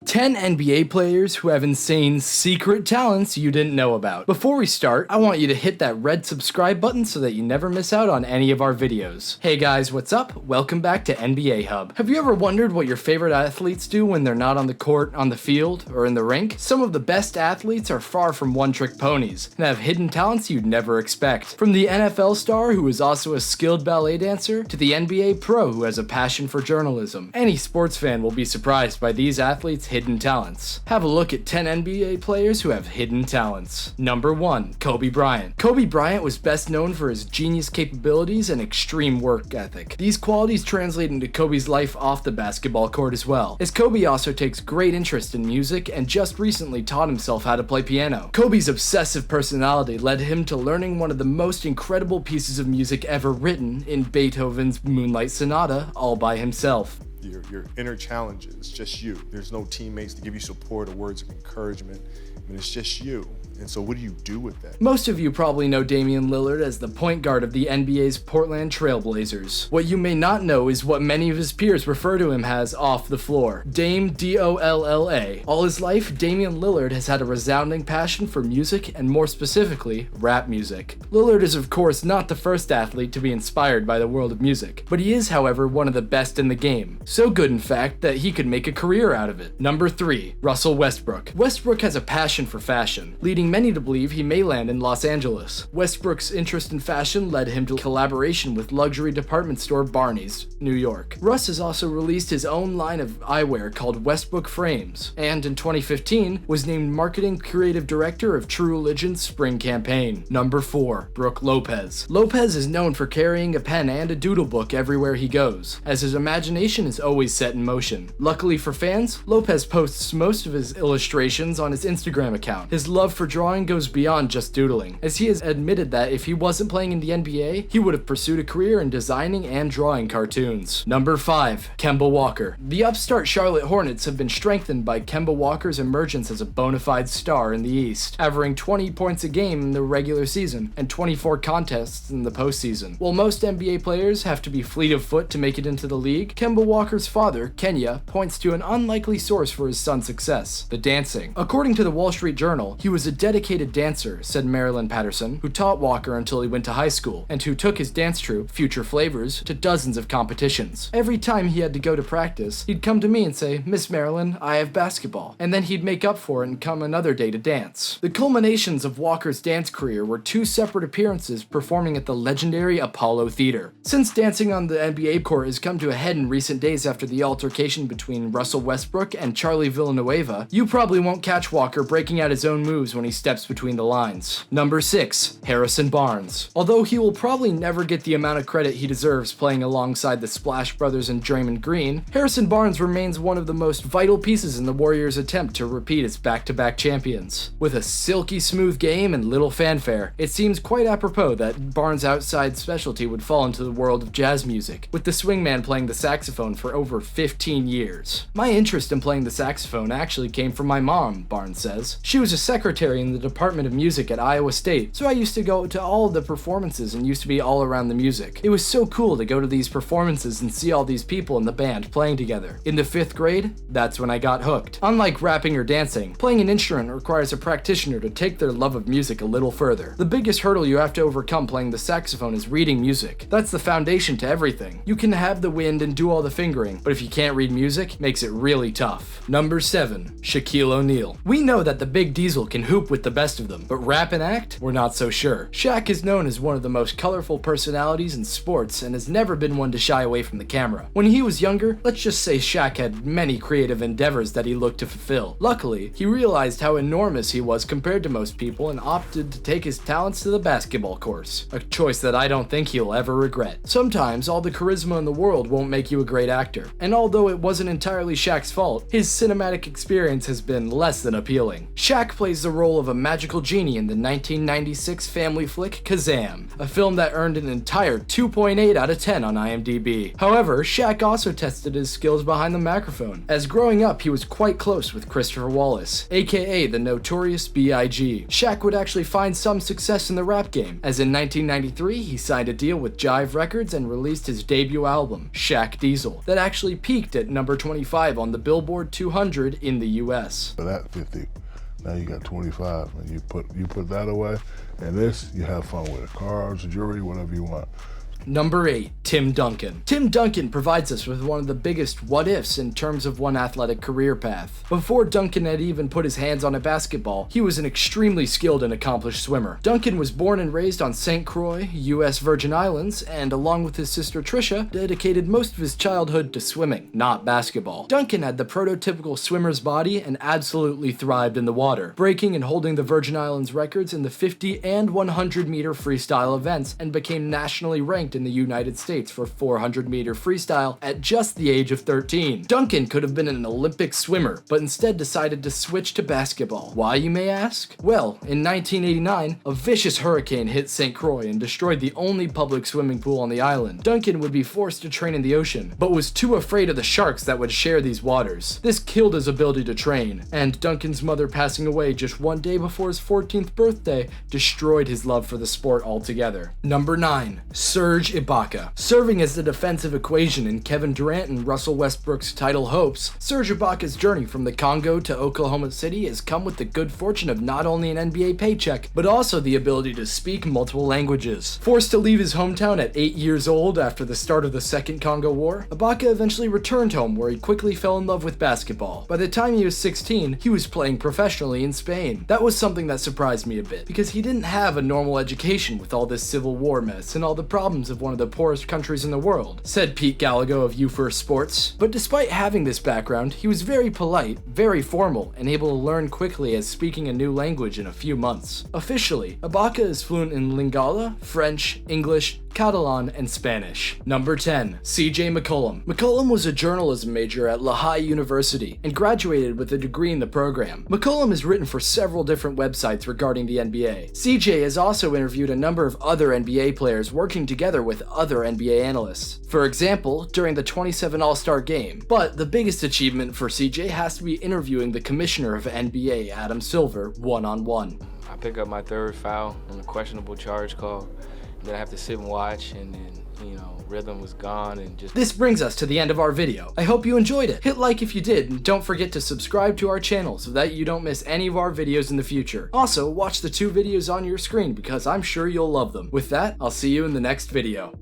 10 NBA players who have insane secret talents you didn't know about. Before we start, I want you to hit that red subscribe button so that you never miss out on any of our videos. Hey guys, what's up? Welcome back to NBA Hub. Have you ever wondered what your favorite athletes do when they're not on the court, on the field, or in the rink? Some of the best athletes are far from one-trick ponies and have hidden talents you'd never expect. From the NFL star who is also a skilled ballet dancer to the NBA pro who has a passion for journalism. Any sports fan will be surprised by these athletes' hidden talents. Have a look at 10 NBA players who have hidden talents. Number 1. Kobe Bryant. Kobe Bryant was best known for his genius capabilities and extreme work ethic. These qualities translate into Kobe's life off the basketball court as well, as Kobe also takes great interest in music and just recently taught himself how to play piano. Kobe's obsessive personality led him to learning one of the most incredible pieces of music ever written in Beethoven's Moonlight Sonata all by himself. Your inner challenges, just you. There's no teammates to give you support or words of encouragement. I mean, it's just you. And so what do you do with that? Most of you probably know Damian Lillard as the point guard of the NBA's Portland Trail Blazers. What you may not know is what many of his peers refer to him as off the floor. Dame D-O-L-L-A. All his life, Damian Lillard has had a resounding passion for music and more specifically, rap music. Lillard is of course not the first athlete to be inspired by the world of music, but he is however one of the best in the game. So good in fact that he could make a career out of it. Number 3. Russell Westbrook. Westbrook has a passion for fashion, leading many to believe he may land in Los Angeles. Westbrook's interest in fashion led him to collaboration with luxury department store Barney's, New York. Russ has also released his own line of eyewear called Westbrook Frames, and in 2015 was named Marketing Creative Director of True Religion's Spring Campaign. Number 4. Brook Lopez. Lopez is known for carrying a pen and a doodle book everywhere he goes, as his imagination is always set in motion. Luckily for fans, Lopez posts most of his illustrations on his Instagram account. His love for drawing goes beyond just doodling, as he has admitted that if he wasn't playing in the NBA, he would have pursued a career in designing and drawing cartoons. Number 5. Kemba Walker. The upstart Charlotte Hornets have been strengthened by Kemba Walker's emergence as a bona fide star in the East, averaging 20 points a game in the regular season and 24 contests in the postseason. While most NBA players have to be fleet of foot to make it into the league, Kemba Walker's father, Kenya, points to an unlikely source for his son's success: the dancing. According to the Wall Street Journal, he was a dedicated dancer, said Marilyn Patterson, who taught Walker until he went to high school, and who took his dance troupe, Future Flavors, to dozens of competitions. Every time he had to go to practice, he'd come to me and say, "Miss Marilyn, I have basketball," and then he'd make up for it and come another day to dance. The culminations of Walker's dance career were 2 separate appearances performing at the legendary Apollo Theater. Since dancing on the NBA court has come to a head in recent days after the altercation between Russell Westbrook and Charlie Villanueva, you probably won't catch Walker breaking out his own moves when he steps between the lines. Number 6. Harrison Barnes. Although he will probably never get the amount of credit he deserves playing alongside the Splash Brothers and Draymond Green, Harrison Barnes remains one of the most vital pieces in the Warriors' attempt to repeat as back-to-back champions. With a silky smooth game and little fanfare, it seems quite apropos that Barnes' outside specialty would fall into the world of jazz music, with the swingman playing the saxophone for over 15 years. My interest in playing the saxophone actually came from my mom, Barnes says. She was a secretary in the Department of Music at Iowa State, so I used to go to all of the performances and used to be all around the music. It was so cool to go to these performances and see all these people in the band playing together. In the 5th grade, that's when I got hooked. Unlike rapping or dancing, playing an instrument requires a practitioner to take their love of music a little further. The biggest hurdle you have to overcome playing the saxophone is reading music. That's the foundation to everything. You can have the wind and do all the fingering, but if you can't read music, it makes it really tough. Number 7. Shaquille O'Neal. We know that the Big Diesel can hoop with the best of them, but rap and act? We're not so sure. Shaq is known as one of the most colorful personalities in sports and has never been one to shy away from the camera. When he was younger, let's just say Shaq had many creative endeavors that he looked to fulfill. Luckily, he realized how enormous he was compared to most people and opted to take his talents to the basketball course, a choice that I don't think he'll ever regret. Sometimes all the charisma in the world won't make you a great actor, and although it wasn't entirely Shaq's fault, his cinematic experience has been less than appealing. Shaq plays the role of a magical genie in the 1996 family flick Kazam, a film that earned an entire 2.8 out of 10 on IMDb. However, Shaq also tested his skills behind the microphone, as growing up he was quite close with Christopher Wallace, aka the Notorious B.I.G. Shaq would actually find some success in the rap game, as in 1993 he signed a deal with Jive Records and released his debut album, Shaq Diesel, that that actually peaked at number 25 on the Billboard 200 in the US. For that 50, now you got 25, and you put that away, and this, you have fun with it. Cars, jewelry, whatever you want. Number 8, Tim Duncan. Tim Duncan provides us with one of the biggest what-ifs in terms of one athletic career path. Before Duncan had even put his hands on a basketball, he was an extremely skilled and accomplished swimmer. Duncan was born and raised on St. Croix, US Virgin Islands, and along with his sister Trisha, dedicated most of his childhood to swimming, not basketball. Duncan had the prototypical swimmer's body and absolutely thrived in the water, breaking and holding the Virgin Islands records in the 50 and 100 meter freestyle events, and became nationally ranked in the United States for 400 meter freestyle at just the age of 13. Duncan could have been an Olympic swimmer, but instead decided to switch to basketball. Why, you may ask? Well, in 1989, a vicious hurricane hit St. Croix and destroyed the only public swimming pool on the island. Duncan would be forced to train in the ocean, but was too afraid of the sharks that would share these waters. This killed his ability to train, and Duncan's mother passing away just one day before his 14th birthday destroyed his love for the sport altogether. Number 9, Serge Ibaka. Serving as the defensive equation in Kevin Durant and Russell Westbrook's title hopes, Serge Ibaka's journey from the Congo to Oklahoma City has come with the good fortune of not only an NBA paycheck, but also the ability to speak multiple languages. Forced to leave his hometown at 8 years old after the start of the Second Congo War, Ibaka eventually returned home where he quickly fell in love with basketball. By the time he was 16, he was playing professionally in Spain. That was something that surprised me a bit, because he didn't have a normal education with all this civil war mess and all the problems of one of the poorest countries in the world, said Pete Gallagher of U4 Sports. But despite having this background, he was very polite, very formal, and able to learn quickly as speaking a new language in a few months. Officially, Ibaka is fluent in Lingala, French, English, Catalan, and Spanish. Number 10, CJ McCollum. McCollum was a journalism major at Lehigh University and graduated with a degree in the program. McCollum has written for several different websites regarding the NBA. CJ has also interviewed a number of other NBA players working together with other NBA analysts. For example, during the 27 All-Star Game. But the biggest achievement for CJ has to be interviewing the commissioner of NBA, Adam Silver, one-on-one. I pick up my third foul on a questionable charge call. Then I have to sit and watch, and then, rhythm was gone and just... This brings us to the end of our video. I hope you enjoyed it. Hit like if you did, and don't forget to subscribe to our channel so that you don't miss any of our videos in the future. Also, watch the 2 videos on your screen because I'm sure you'll love them. With that, I'll see you in the next video.